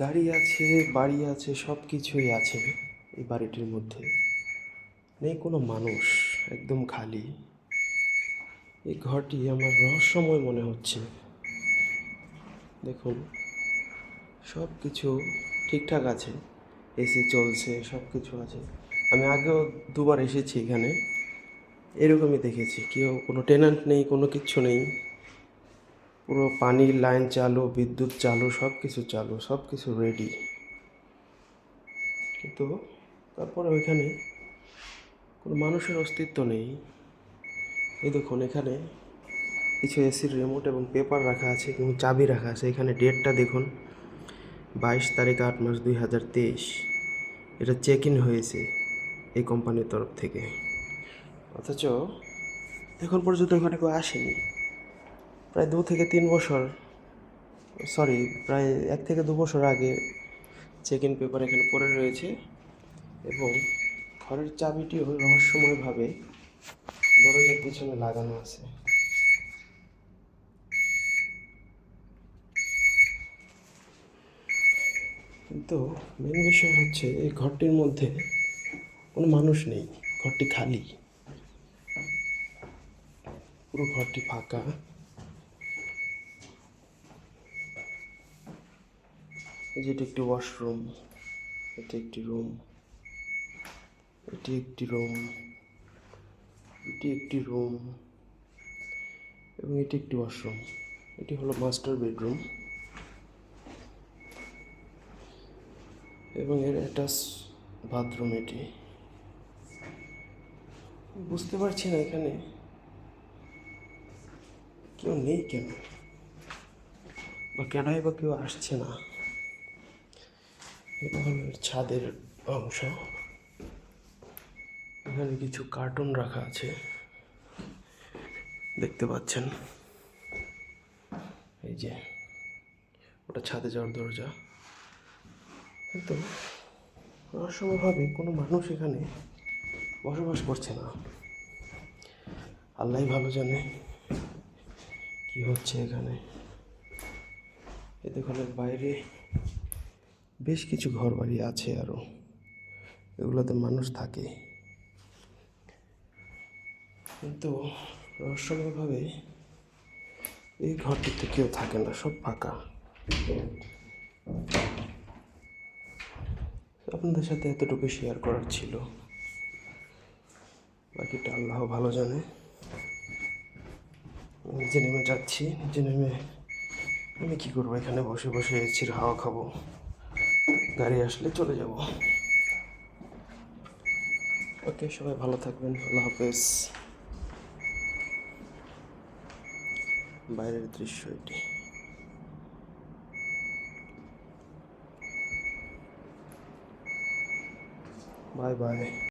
গাড়ি আছে, বাড়ি আছে, সব কিছুই আছে এই বাড়িটির মধ্যে। নেই কোনো মানুষ, একদম খালি। এই ঘরটি আমার রহস্যময় মনে হচ্ছে। দেখুন, সব কিছু ঠিকঠাক আছে, এসি চলছে, সব কিছু আছে। আমি আগেও দুবার এসেছি এখানে, এরকমই দেখেছি। কেউ, কোনো টেনান্ট নেই, কোনো কিচ্ছু নেই। পুরো পানির লাইন চালু, বিদ্যুৎ চালু, সব কিছু চালু, সব কিছু রেডি। কিন্তু তারপরে ওইখানে কোনো মানুষের অস্তিত্ব নেই। এই দেখুন, এখানে কিছু এসির রিমোট এবং পেপার রাখা আছে এবং চাবি রাখা আছে। এখানে ডেটটা দেখুন, 22 তারিখ 8 মাস 2023। এটা চেক ইন হয়েছে এই কোম্পানির তরফ থেকে। অথচ এখন পর্যন্ত ওখানে কেউ আসেনি। প্রায় 2 থেকে 3 বছর, সরি, প্রায় 1 থেকে 2 বছর আগে চেক ইন পেপার এখানে পড়ে রয়েছে এবং ঘরের চাবিটিও রহস্যময়ভাবে দরজার পিছনে লাগানো আছে। কিন্তু মেন বিষয় হচ্ছে, এই ঘরটির মধ্যে কোনো মানুষ নেই, ঘরটি খালি, পুরো ঘরটি ফাঁকা। যেটি একটি ওয়াশরুম, এটি একটি রুম, এটি একটি রুম, এটি একটি রুম এবং এটি একটি ওয়াশরুম। এটি হলো মাস্টার বেডরুম এবং এর অ্যাটাচ বাথরুম। এটি বুঝতে পারছি না এখানে কেউ নেই কেন, বা কেনই বা কেউ আসছে না। এটা হলো এর ছাদের অংশ। এখানে কিছু কার্টুন রাখা আছে, দেখতে পাচ্ছেন। এই যে ওটা ছাদে যাওয়ার দরজা। কিন্তু রহস্যময়ভাবে কোনো মানুষ এখানে বসবাস করছে না। আল্লাহই ভালো জানে কি হচ্ছে এখানে। এই দেখুন, এর বাইরে বেশ কিছু ঘর বাড়ি আছে আরও, এগুলোতে মানুষ থাকে। কিন্তু রহস্যময়ভাবে এই ঘরটিতে কেউ থাকে না, সব ফাঁকা। আপনাদের সাথে এতটুকু শেয়ার করার ছিল, বাকিটা আল্লাহ ভালো জানে। নিচে নেমে যাচ্ছি, নিচে নেমে আমি কী করবো, এখানে বসে বসে এসির হাওয়া খাবো, গাড়ি আসলে চলে যাব। ওকে, সবাই ভালো থাকবেন, আল্লাহ হাফেজ। বাইরের দৃশ্য এটি। Bye bye.